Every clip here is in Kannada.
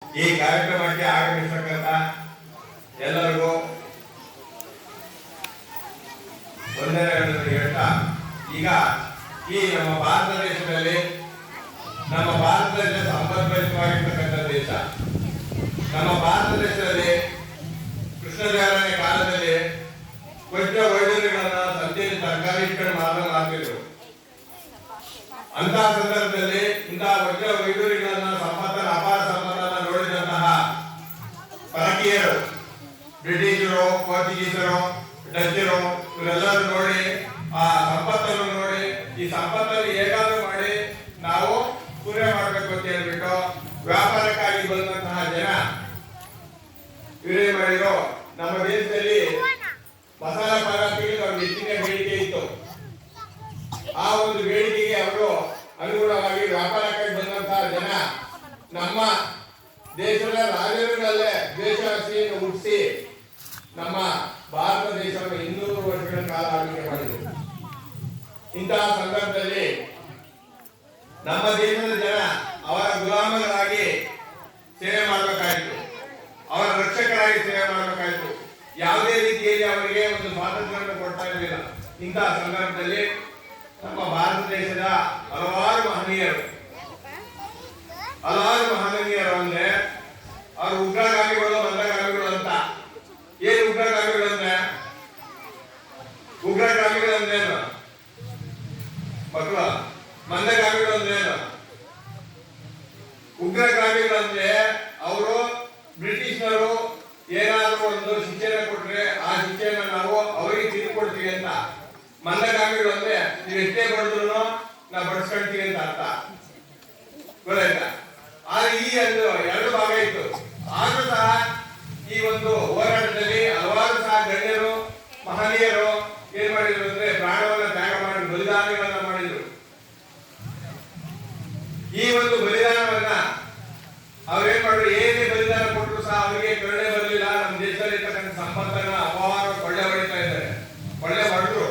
ಈ ಕಾರ್ಯಕ್ರಮಕ್ಕೆ ಆಗಮಿಸತಕ್ಕಂತ ಎಲ್ಲರಿಗೂ ವಂದನೆಗಳನ್ನು ಹೇಳ್ತಾ, ಈಗ ಈ ನಮ್ಮ ಭಾರತ ದೇಶದಲ್ಲಿ ನಮ್ಮ ಭಾರತ ದೇಶ ಸಂಪದ್ಭರಿತವಾಗಿರ್ತಕ್ಕಂಥ ದೇಶ. ನಮ್ಮ ಭಾರತ ದೇಶದಲ್ಲಿ ಕೃಷ್ಣದೇವರಾಯನ ಕಾಲದಲ್ಲಿ ವಜ್ರ ವೈಡೂರ್ಯಗಳನ್ನ ಸಂತೆಯಲ್ಲಿ ತರಕಾರಿ ಇಟ್ಕೊಂಡು ಮಾಡ್ತಿದ್ರು. ಅಂತಹ ಸಂದರ್ಭದಲ್ಲಿ ಇಂತಹ ವಜ್ರ ವೈಡೂರ್ಯಗಳನ್ನ ಸಂಪತ್ತನ ಅಪಾರ ಸಂಪತ್ತನ್ನ ನೋಡಿದಂತಹ ಪರಕೀಯರು, ಬ್ರಿಟಿಷರು, ಪೋರ್ಚುಗೀಸರು, ಡಚ್ಚರು ಇವರೆಲ್ಲರೂ ನೋಡಿ ಆ ಸಂಪತ್ತನ್ನು ನೋಡಿ ಈ ಸಂಪತ್ತನ್ನು ಹೇಗಾದ್ರೂ ಮಾಡಿ ನಾವು ಸೂರ್ಯ ಮಾಡಬೇಕು ಅಂತ ಹೇಳ್ಬಿಟ್ಟು ವ್ಯಾಪಾರಕ್ಕಾಗಿ ಬಂದಂತಹ ಜನ ಇವರೇ ಮಾಡಿರೋ. ನಮ್ಮ ದೇಶದಲ್ಲಿ ಮಸಾಲ ಪದಾರ್ಥಗಳಿಗೆ ಅವ್ರ ಹೆಚ್ಚಿನ ಬೇಡಿಕೆ ಇತ್ತು. ಆ ಒಂದು ಬೇಡಿಕೆಗೆ ಅವರು ಅನುಗುಣವಾಗಿ ವ್ಯಾಪಾರಕ್ಕಾಗಿ ಬಂದಂತಹ ಜನ ನಮ್ಮ ದೇಶದ ರಾಜರುಗಳಲ್ಲೇ ದೇಶವಾಸಿಯನ್ನು ಹುಟ್ಟಿಸಿ ನಮ್ಮ ಭಾರತ ದೇಶವನ್ನು 200 ವರ್ಷಗಳ ಕಾಲ ಆಳ್ವಿಕೆ ಮಾಡಿದರು. ಇಂತಹ ಸಂದರ್ಭದಲ್ಲಿ ನಮ್ಮ ದೇಶದ ಜನ ಅವರ ಗುಲಾಮರಾಗಿ ಸೇವೆ ಮಾಡಬೇಕಾಯಿತು, ಅವರ ರಕ್ಷಕರಾಗಿ ಸೇವೆ ಮಾಡಬೇಕಾಯಿತು. ಯಾವುದೇ ರೀತಿಯಲ್ಲಿ ಅವರಿಗೆ ಒಂದು ಸ್ವಾತಂತ್ರ್ಯವನ್ನು ಕೊಡ್ತಾ ಇರಲಿಲ್ಲ. ಇಂತಹ ಸಂದರ್ಭದಲ್ಲಿ ನಮ್ಮ ಭಾರತ ದೇಶದ ಹಲವಾರು ಮಹನೀಯರು ಅಂದ್ರೆ ಅವರು ಉಗ್ರಗಾಮಿಗಳು, ಮಂದಗಾಮಿಗಳು ಅಂತ. ಏನು ಉಗ್ರಗಾಮಿಗಳು ಅಂದ್ರೆ? ಉಗ್ರಗಾಮಿಗಳು ಅಂದ್ರೇನು ಮಕ್ಕಳು? ಮಂದಗಾಮಿಗಳು ಅಂದ್ರೇನು? ಉಗ್ರಗಾಮಿಗಳು ಅಂದ್ರೆ ಅವರು ಬ್ರಿಟಿಷ್ನರು ಏನಾದರೂ ಒಂದು ಶಿಕ್ಷೆನ ಕೊಟ್ರೆ ಆ ಶಿಕ್ಷೆನ ನಾವು ಅವರಿಗೆ ತಿಳ್ಕೊಡ್ತೀವಿ ಅಂತ. ಮಂದಗಾಮಿಗಳು ಅಂದ್ರೆ ನೀವು ಎಷ್ಟೇ ಬಡಿದ್ರು ನಾವು ಬಡಿಸ್ಕೊಳ್ತೀವಿ ಅಂತ ಅರ್ಥ. ಗೊತ್ತಾಯ್ತಾ? ಆದ್ರೆ ಈ ಒಂದು ಎರಡು ಭಾಗ ಇತ್ತು. ಆದ್ರೂ ಸಹ ಈ ಒಂದು ಹೋರಾಟದಲ್ಲಿ ಹಲವಾರು ಸಹ ಗಣ್ಯರು, ಮಹನೀಯರು ಏನ್ ಮಾಡಿದ್ರು ಅಂದ್ರೆ ಪ್ರಾಣವನ್ನ ತ್ಯಾಗ ಮಾಡಿ ಬಲಿದಾನಗಳನ್ನ ಮಾಡಿದ್ರು. ಈ ಒಂದು ಬಲಿದಾನವನ್ನ ಅವ್ರೇನ್ ಮಾಡಿದ್ರು, ಏನೇ ಬಲಿದಾನ ಕೊಟ್ಟರು ಸಹ ಅವರಿಗೆ ಕರುಣೆ ಬರಲಿಲ್ಲ. ನಮ್ಮ ದೇಶದಲ್ಲಿ ಇರ್ತಕ್ಕಂಥ ಸಂಪತ್ತನ್ನ ಅಪವಾದ ಕೊಳ್ಳೆ ಹೊಡಿತಾ ಇದ್ದಾರೆ, ಕೊಳ್ಳೆ ಹೊಡೆದ್ರು.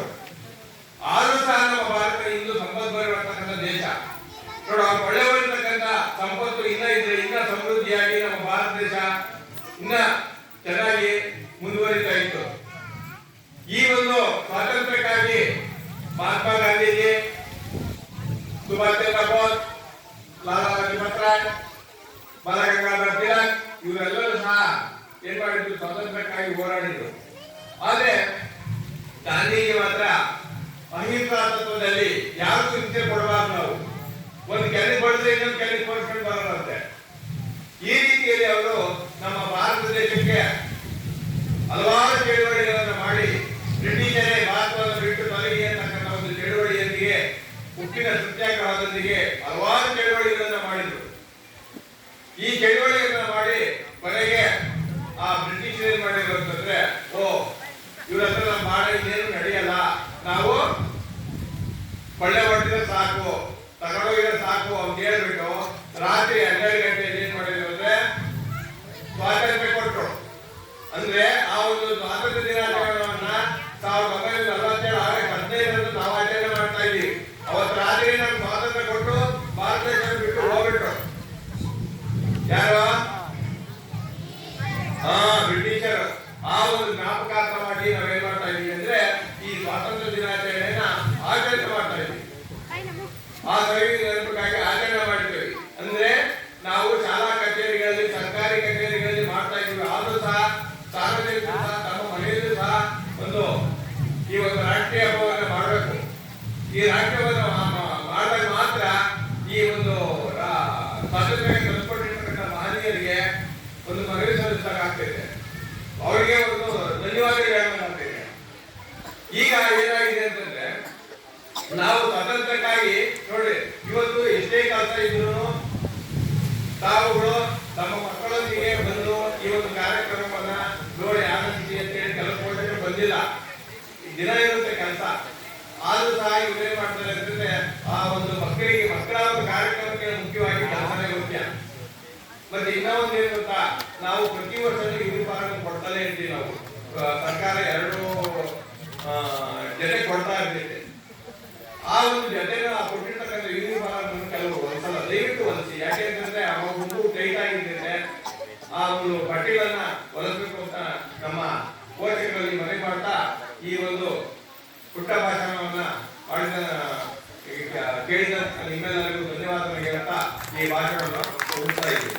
ಆದ್ರೂ ಸಹ ನಮ್ಮ ಭಾರತ ಇಂದು ಸಂಪದ್ಭರಿತಕ್ಕಂಥ ದೇಶ. ನೋಡು, ಅವ್ರು ಕೊಳ್ಳೆ ಹೊಡಿತಕ್ಕಂಥ ಸಂಪತ್ತು ಇನ್ನ ಇದ್ರೆ ಇನ್ನ ಸಮೃದ್ಧಿಯಾಗಿ ನಮ್ಮ ಭಾರತ ದೇಶ ಇನ್ನ ಚೆನ್ನಾಗಿ ಮುಂದುವರಿತಾ ಇತ್ತು. ಈ ಒಂದು ಸ್ವಾತಂತ್ರ್ಯಕ್ಕಾಗಿ ಮಹಾತ್ಮ ಗಾಂಧೀಜಿ, ಸುಭಾಷ್ ಚಂದ್ರ ಬೋಸ್, ಲಾಲಾ ಲಜಪತ್ ರಾಯ್, ಬಾಲ ಗಂಗಾಧರ ತಿಲಕ್ ಇವರೆಲ್ಲರೂ ಸಹ ಏನ್ ಮಾಡಿದ್ರು, ಸ್ವಾತಂತ್ರ್ಯಕ್ಕಾಗಿ ಹೋರಾಡಿದ್ರು. ಆದ್ರೆ ಗಾಂಧೀಜಿ ಮಾತ್ರ ಅಹಿಂಸಾ ತತ್ವದಲ್ಲಿ ಯಾರಿಗೂ ಹಿಂಸೆ ಕೊಡಬಾರ್ದು, ನಾವು ಒಂದು ಕೆಳಗೆ ಬಡಿದ್ರೆ ಇನ್ನೊಂದು ಕೆಳಗೆ ಕೊಡ್ಕೊಂಡು ಬರೋರಂತೆ. ಈ ರೀತಿಯಲ್ಲಿ ಅವರು ನಮ್ಮ ಭಾರತ ದೇಶಕ್ಕೆ ಹಲವಾರು ಚಳುವಳಿಗಳನ್ನು ಮಾಡಿ ಬ್ರಿಟಿಷರೇ ಭಾರತವನ್ನು ಬಿಟ್ಟು ತೊಲಗಿ ಅಂತಕ್ಕಂಥ ಒಂದು ಚಳುವಳಿಯೊಂದಿಗೆ, ಉಪ್ಪಿನ ಸತ್ಯಾಗ್ರಹದೊಂದಿಗೆ ಹಲವಾರು ಚಳುವಳಿಗಳನ್ನ ಮಾಡಿದ್ರು. ಈ ಚಳುವಳಿಯನ್ನ ಮಾಡಿ ಕೊನೆಗೆ ಆ ಬ್ರಿಟಿಷ್ ಏನ್ ಮಾಡಿದ್ರು ಅಂತಂದ್ರೆ, ಇವ್ರ ಹತ್ರ ನಮ್ಮ ಮಾಡಿ ಇನ್ನೇನು ನಡೆಯಲ್ಲ, ನಾವು ಕೊಳ್ಳೆ ಹೊಡೆದ್ರೆ ಸಾಕು, ತಗೊಂಡೋಗಿದ್ರೆ ಸಾಕು ಅಂತ ಹೇಳ್ಬಿಟ್ಟು ರಾತ್ರಿ 12 ಗಂಟೆಯಲ್ಲಿ ಏನ್ ಮಾಡಿದ್ರು ಅಂದ್ರೆ ಸ್ವಾತಂತ್ರ್ಯ ಕೊಟ್ಟರು. ಅಂದ್ರೆ ಆ ಒಂದು ಸ್ವಾತಂತ್ರ್ಯ ದಿನಾಚರಣೆಯನ್ನ 1947 ಆಗಸ್ಟ್ 15ರಂದು ನಾವು ಆಚರಣೆ ಮಾಡ್ತಾ ಇದ್ದೀವಿ. ಅವತ್ತು ರಾತ್ರಿ ನಮ್ಗೆ ಸ್ವಾತಂತ್ರ್ಯ ಕೊಟ್ಟು ಭಾರತ ದೇಶ ಬಿಟ್ಟು ಹೋಗ್ಬಿಟ್ರು. ಯಾರು? ಬ್ರಿಟಿಷರು. ಆ ಒಂದು ಜ್ಞಾಪಕಾರ್ಥವಾಗಿ ನಾವೇನ್ ಮಾಡ್ತಾ ಇದೀವಿ ಅಂದ್ರೆ ಈ ಸ್ವಾತಂತ್ರ್ಯ ದಿನಾಚರಣೆಯನ್ನ ಆಚರಣೆ ಮಾಡ್ತಾ ಇದ್ದೀವಿ. ಆ ನೆನಪಿಗಾಗಿ ಆಚರಣೆ ಮಾಡ್ತೀವಿ. ಅಂದ್ರೆ ನಾವು ಶಾಲಾ ಕಚೇರಿಗಳಲ್ಲಿ, ಸರ್ಕಾರಿ ಕಚೇರಿಗಳಲ್ಲಿ ಮಾಡ್ತಾ ಇದ್ದೀವಿ. ಆದ್ರೂ ಸಹ ಸಾರ್ವಜನಿಕರು ಸಹ ತಮ್ಮ ಮನೆಯಲ್ಲೂ ಸಹ ಈ ಒಂದು ರಾಷ್ಟ್ರೀಯ ಹಬ್ಬವನ್ನು ಮಾಡಬೇಕು. ಈ ರಾಷ್ಟ್ರೀಯವನ್ನು ಮಾಡಿದಾಗ ಮಾತ್ರ ಈ ಒಂದು ಸ್ವಾತಂತ್ರ್ಯ ಕಲ್ಪಿಸಿಕೊಂಡಿರ್ತಕ್ಕಂಥ ಮಹನೀಯರಿಗೆ ಒಂದು ಮನವಿ ಸಲ್ಲಿಸಬೇಕಾಗ್ತದೆ, ಅವರಿಗೆ ಒಂದು ಧನ್ಯವಾದಗಳು ಹೇಳಬೇಕಾಗ್ತದೆ. ಈಗ ಏನಾಗಿದೆ ಅಂತಂದ್ರೆ, ನಾವು ಸ್ವಾತಂತ್ರ್ಯಕ್ಕಾಗಿ ನೋಡ್ರಿ, ಇವತ್ತು ಎಷ್ಟೇ ಕೆಲಸ ಇದ್ರು ತಾವುಗಳು ನಮ್ಮ ಮಕ್ಕಳೊಂದಿಗೆ ಬಂದು ಈ ಒಂದು ಕಾರ್ಯಕ್ರಮವನ್ನ ನೋಡಿ ಆನಂದಿಸಿ ಅಂತ ಹೇಳಿ ಕೆಲಸ ಕೊಟ್ಟರೆ ಬಂದಿಲ್ಲ. ದಿನ ಇರುತ್ತೆ ಕೆಲಸ. ಆದ್ರೂ ಸಹ ಇವ್ರು ಏನ್ ಮಾಡ್ತಾರೆ ಅಂತಂದ್ರೆ ಆ ಒಂದು ಮಕ್ಕಳ ಒಂದು ಕಾರ್ಯಕ್ರಮಕ್ಕೆ ಮುಖ್ಯವಾಗಿ ಕೆಲಸನೇ ಮುಖ್ಯ. ಮತ್ತೆ ಇನ್ನೂ ಒಂದು ಏನು ಗೊತ್ತಾ, ನಾವು ಪ್ರತಿ ವರ್ಷ ಯೂನಿಫಾರ್ಮ್ ಕೊಡ್ತಾನೆ ಇರ್ತೀವಿ. ನಾವು ಸರ್ಕಾರ 2 ಜೊತೆ ಕೊಡ್ತಾ ಇರ್ತೈತೆ. ಆ ಒಂದು ಜೊತೆನ ಕೊಟ್ಟಿರ್ತಕ್ಕಂಥ ಯೂನಿಫಾರ್ಮ್ ಕೆಲವು ಒಂದ್ಸಲ ದಯವಿಟ್ಟು ಹೊಲಿಸಿ. ಯಾಕೆ ಅಂತಂದ್ರೆ ಅವಾಗ ಟೈಟ್ ಆಗಿರ್ತೈತೆ, ಆ ಒಂದು ಪಟ್ಟಿಗಳನ್ನ ಹೊಲಿಸಬೇಕು ಅಂತ ನಮ್ಮ ಪೋಷಕರಲ್ಲಿ ಮನವಿ ಮಾಡ್ತಾ ಈ ಒಂದು ಪುಟ್ಟ ಭಾಷಣವನ್ನ ಮಾಡಿದ ಕೇಳಿದ ನಿಮ್ಮೆಲ್ಲರಿಗೂ ಧನ್ಯವಾದಗಳು ಹೇಳ್ತಾ ಈ ಭಾಷಣವನ್ನು ಮುಗಿಸ್ತಾ ಇದ್ದೀವಿ.